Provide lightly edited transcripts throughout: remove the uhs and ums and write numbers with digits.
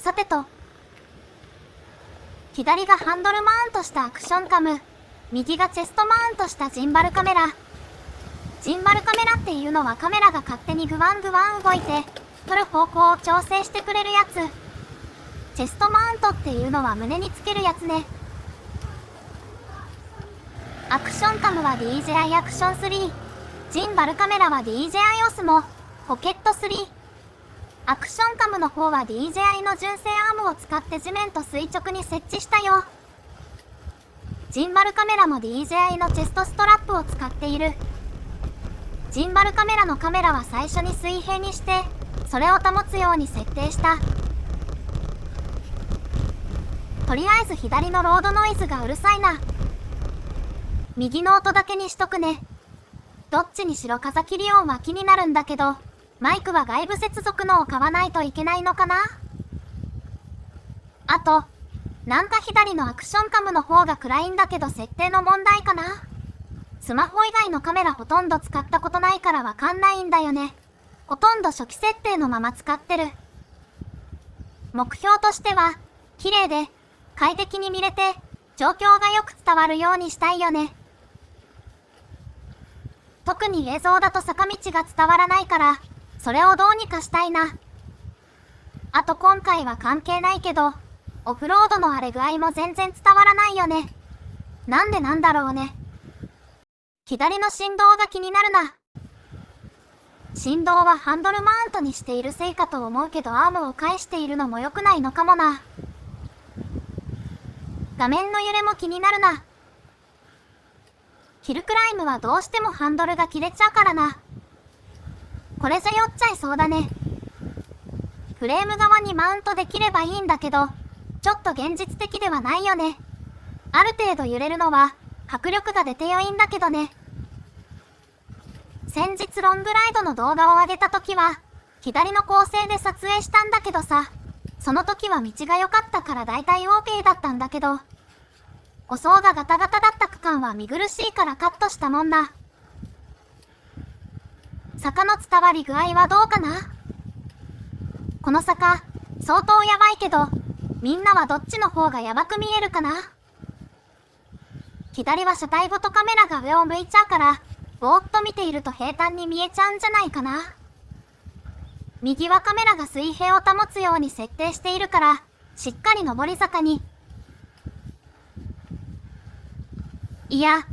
さてと。左がハンドルマウントしたアクションカム、右がチェストマウントしたジンバルカメラ。ジンバルカメラっていうのはカメラが勝手にグワングワン動いて、撮る方向を調整してくれるやつ。チェストマウントっていうのは胸につけるやつね。アクションカムは DJI アクション3。ジンバルカメラは DJI Osmoポケット3。アクションカムの方は DJI の純正アームを使って地面と垂直に設置したよ。ジンバルカメラも DJI のチェストストラップを使っている。ジンバルカメラのカメラは最初に水平にして、それを保つように設定した。とりあえず左のロードノイズがうるさいな。右の音だけにしとくね。どっちにしろ風切り音は気になるんだけど、マイクは外部接続のを買わないといけないのかな。あと、なんか左のアクションカムの方が暗いんだけど設定の問題かな。スマホ以外のカメラほとんど使ったことないからわかんないんだよね。ほとんど初期設定のまま使ってる。目標としては、綺麗で快適に見れて、状況がよく伝わるようにしたいよね。特に映像だと坂道が伝わらないから、それをどうにかしたいな。あと今回は関係ないけど、オフロードの荒れ具合も全然伝わらないよね。なんでなんだろうね。左の振動が気になるな。振動はハンドルマウントにしているせいかと思うけどアームを返しているのも良くないのかもな。画面の揺れも気になるな。ヒルクライムはどうしてもハンドルが切れちゃうからな。これじゃ酔っちゃいそうだね。フレーム側にマウントできればいいんだけど、ちょっと現実的ではないよね。ある程度揺れるのは迫力が出て良いんだけどね。先日ロングライドの動画を上げた時は、左の構成で撮影したんだけどさ、その時は道が良かったから大体 OK だったんだけど、舗装がガタガタだった区間は見苦しいからカットしたもんな。坂の伝わり具合はどうかな？この坂、相当やばいけど、みんなはどっちの方がやばく見えるかな？左は車体ごとカメラが上を向いちゃうから、ぼーっと見ていると平坦に見えちゃうんじゃないかな。右はカメラが水平を保つように設定しているから、しっかり上り坂に。いや、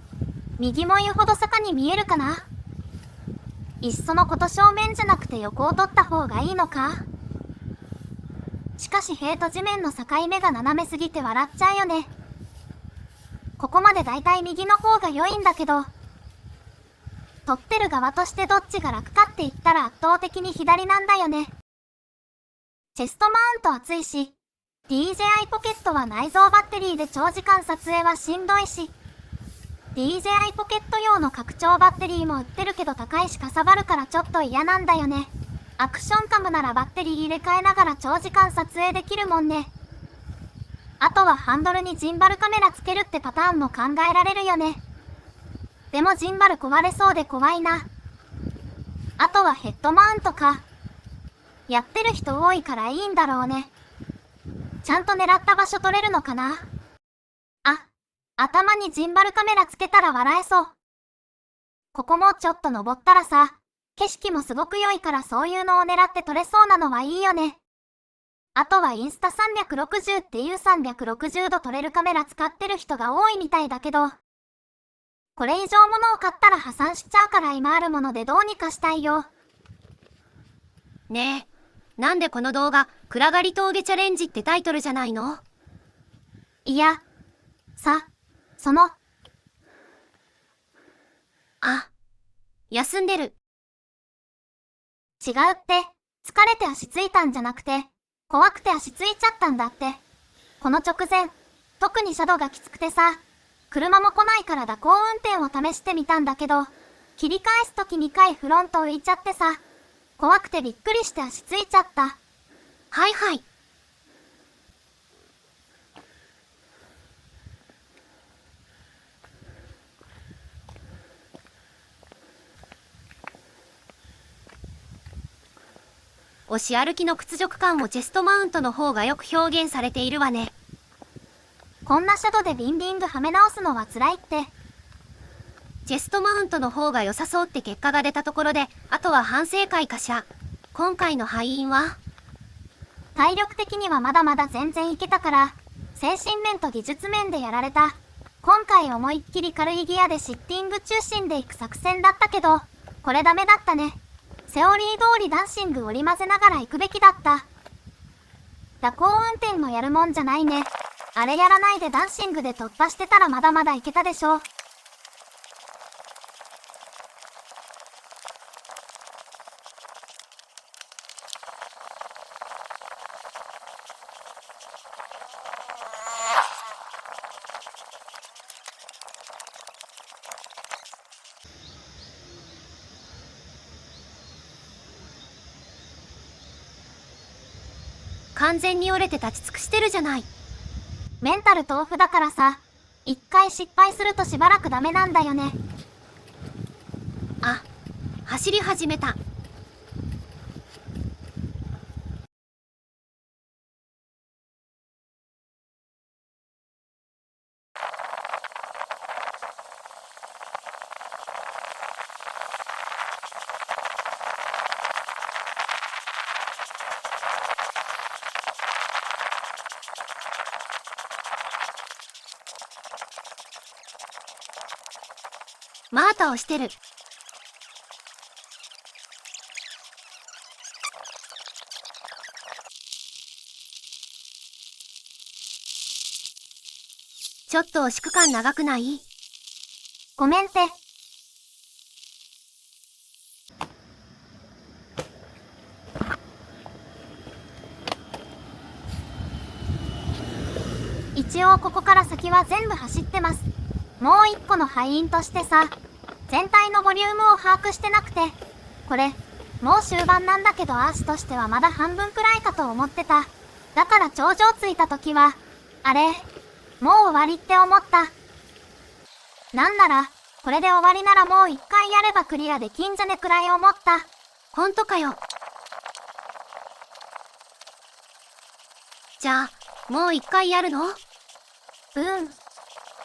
右も言うほど坂に見えるかな。いっそのこと正面じゃなくて横を取った方がいいのか。しかし塀と地面の境目が斜めすぎて笑っちゃうよね。ここまでだいたい右の方が良いんだけど、撮ってる側としてどっちが楽かって言ったら圧倒的に左なんだよね。チェストマウント熱いし、DJI ポケットは内蔵バッテリーで長時間撮影はしんどいし、DJI ポケット用の拡張バッテリーも売ってるけど高いしかさばるからちょっと嫌なんだよね。アクションカムならバッテリー入れ替えながら長時間撮影できるもんね。あとはハンドルにジンバルカメラつけるってパターンも考えられるよね。でもジンバル壊れそうで怖いな。あとはヘッドマウントか。やってる人多いからいいんだろうね。ちゃんと狙った場所取れるのかな。あ、頭にジンバルカメラつけたら笑えそう。ここもちょっと登ったらさ、景色もすごく良いからそういうのを狙って撮れそうなのはいいよね。あとはインスタ360っていう360度撮れるカメラ使ってる人が多いみたいだけど、これ以上物を買ったら破産しちゃうから今あるものでどうにかしたいよ。ねえ、なんでこの動画、暗がり峠チャレンジってタイトルじゃないの？いや、あ、休んでる。違うって、疲れて足ついたんじゃなくて、怖くて足ついちゃったんだって。この直前、特に斜度がきつくてさ、車も来ないから蛇行運転を試してみたんだけど、切り返すとき2回フロント浮いちゃってさ、怖くてびっくりして足ついちゃった。はいはい。押し歩きの屈辱感もチェストマウントの方がよく表現されているわね。こんなシャドでビンビングはめ直すのは辛いって。チェストマウントの方が良さそうって結果が出たところで、あとは反省会かしら。今回の敗因は体力的にはまだまだ全然いけたから、精神面と技術面でやられた。今回思いっきり軽いギアでシッティング中心で行く作戦だったけど、これダメだったね。セオリー通りダンシング織り交ぜながら行くべきだった。蛇行運転のやるもんじゃないね。あれやらないでダンシングで突破してたらまだまだいけたでしょ。完全に折れて立ち尽くしてるじゃない。メンタル豆腐だからさ、一回失敗するとしばらくダメなんだよね。あ、走り始めた。マータをしてる。ちょっと惜しく感長くない？ごめんって。一応ここから先は全部走ってます。もう一個の敗因としてさ、全体のボリュームを把握してなくて、これ、もう終盤なんだけどアースとしてはまだ半分くらいかと思ってた。だから頂上着いた時は、あれ、もう終わりって思った。なんなら、これで終わりならもう一回やればクリアできんじゃねくらい思った。ほんとかよ。じゃあ、もう一回やるの？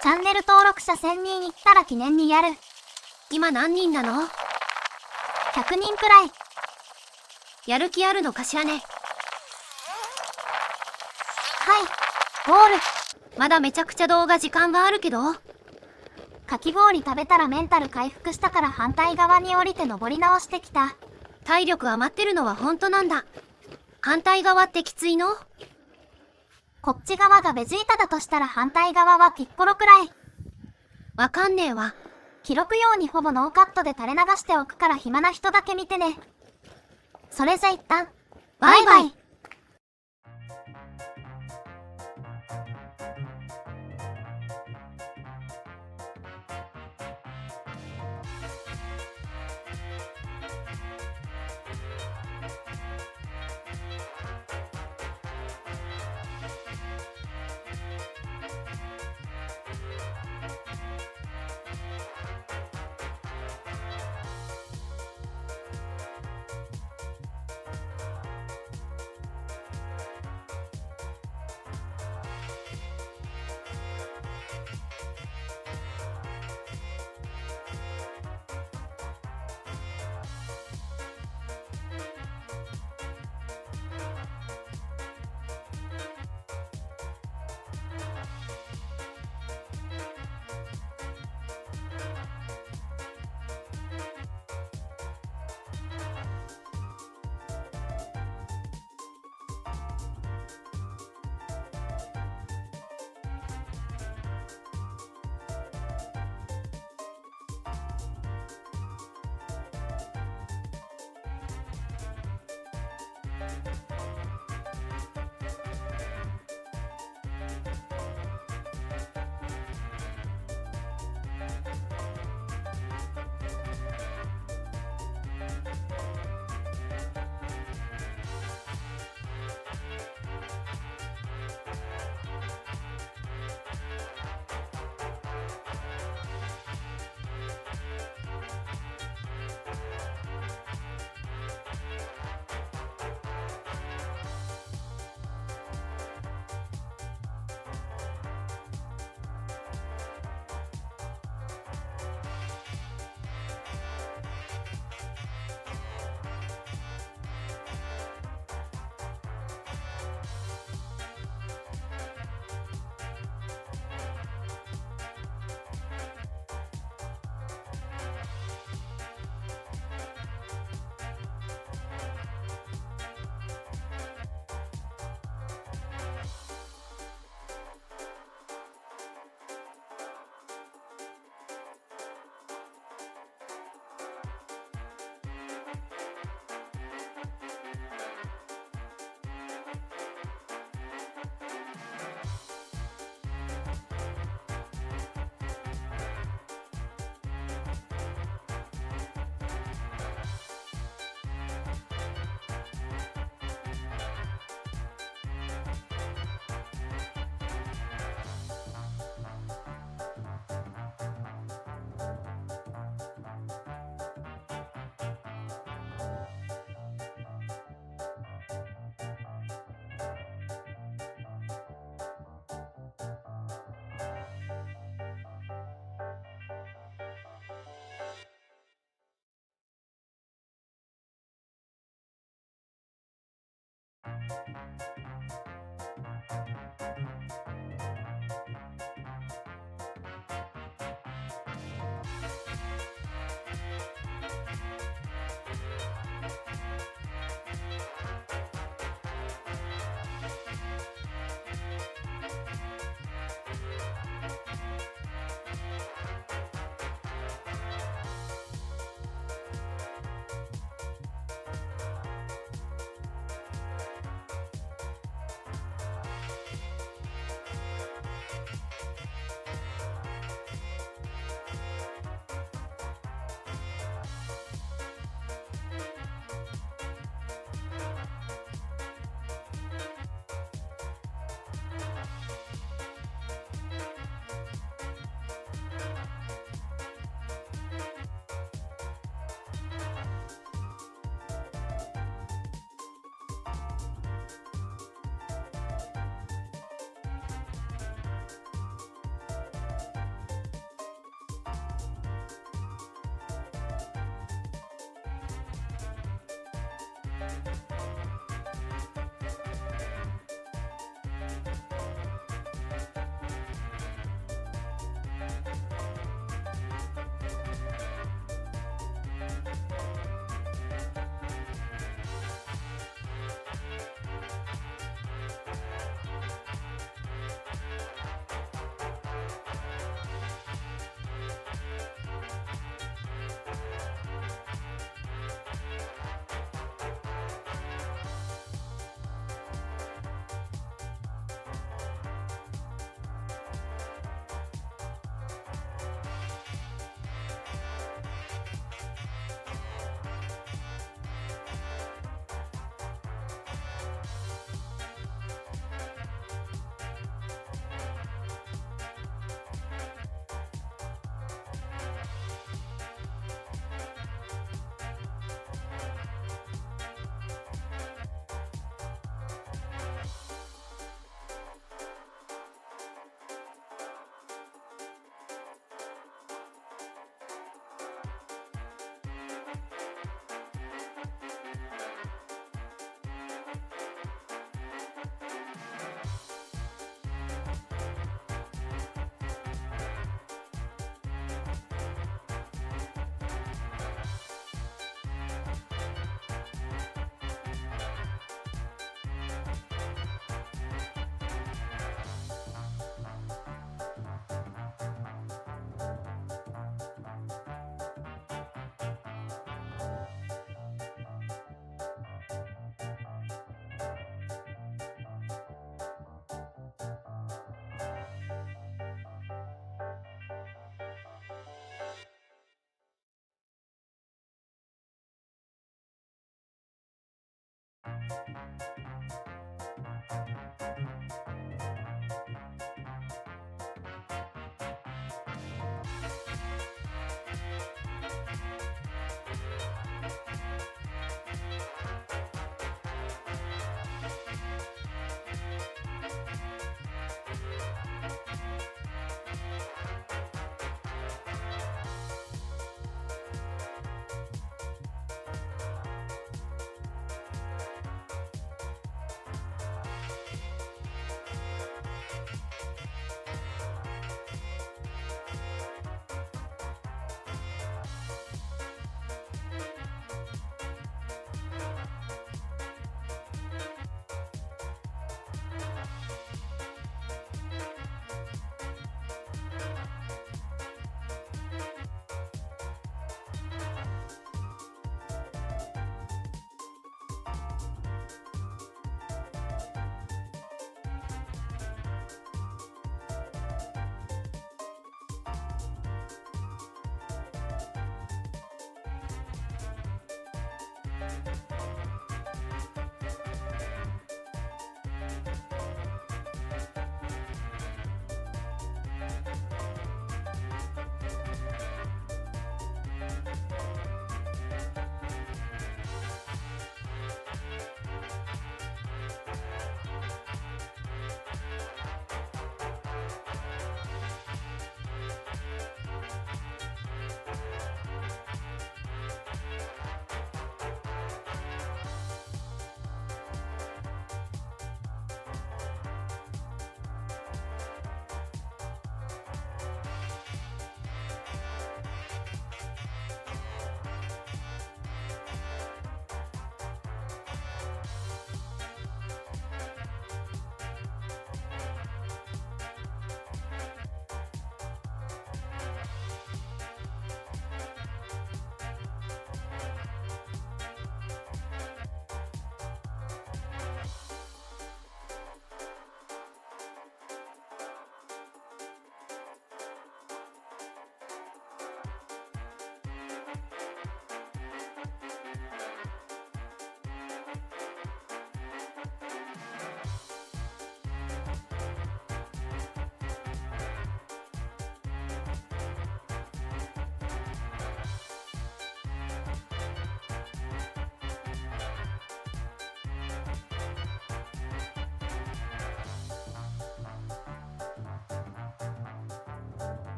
チャンネル登録者1000人いったら記念にやる。今何人なの？ 100人くらい。やる気あるのかしらね。はい、ゴール。まだめちゃくちゃ動画時間があるけど。かき氷食べたらメンタル回復したから反対側に降りて登り直してきた。体力余ってるのは本当なんだ。反対側ってきついの？こっち側がベジータだとしたら反対側はピッコロくらい。わかんねえわ。記録用にほぼノーカットで垂れ流しておくから暇な人だけ見てね。それじゃ一旦、バイバイ。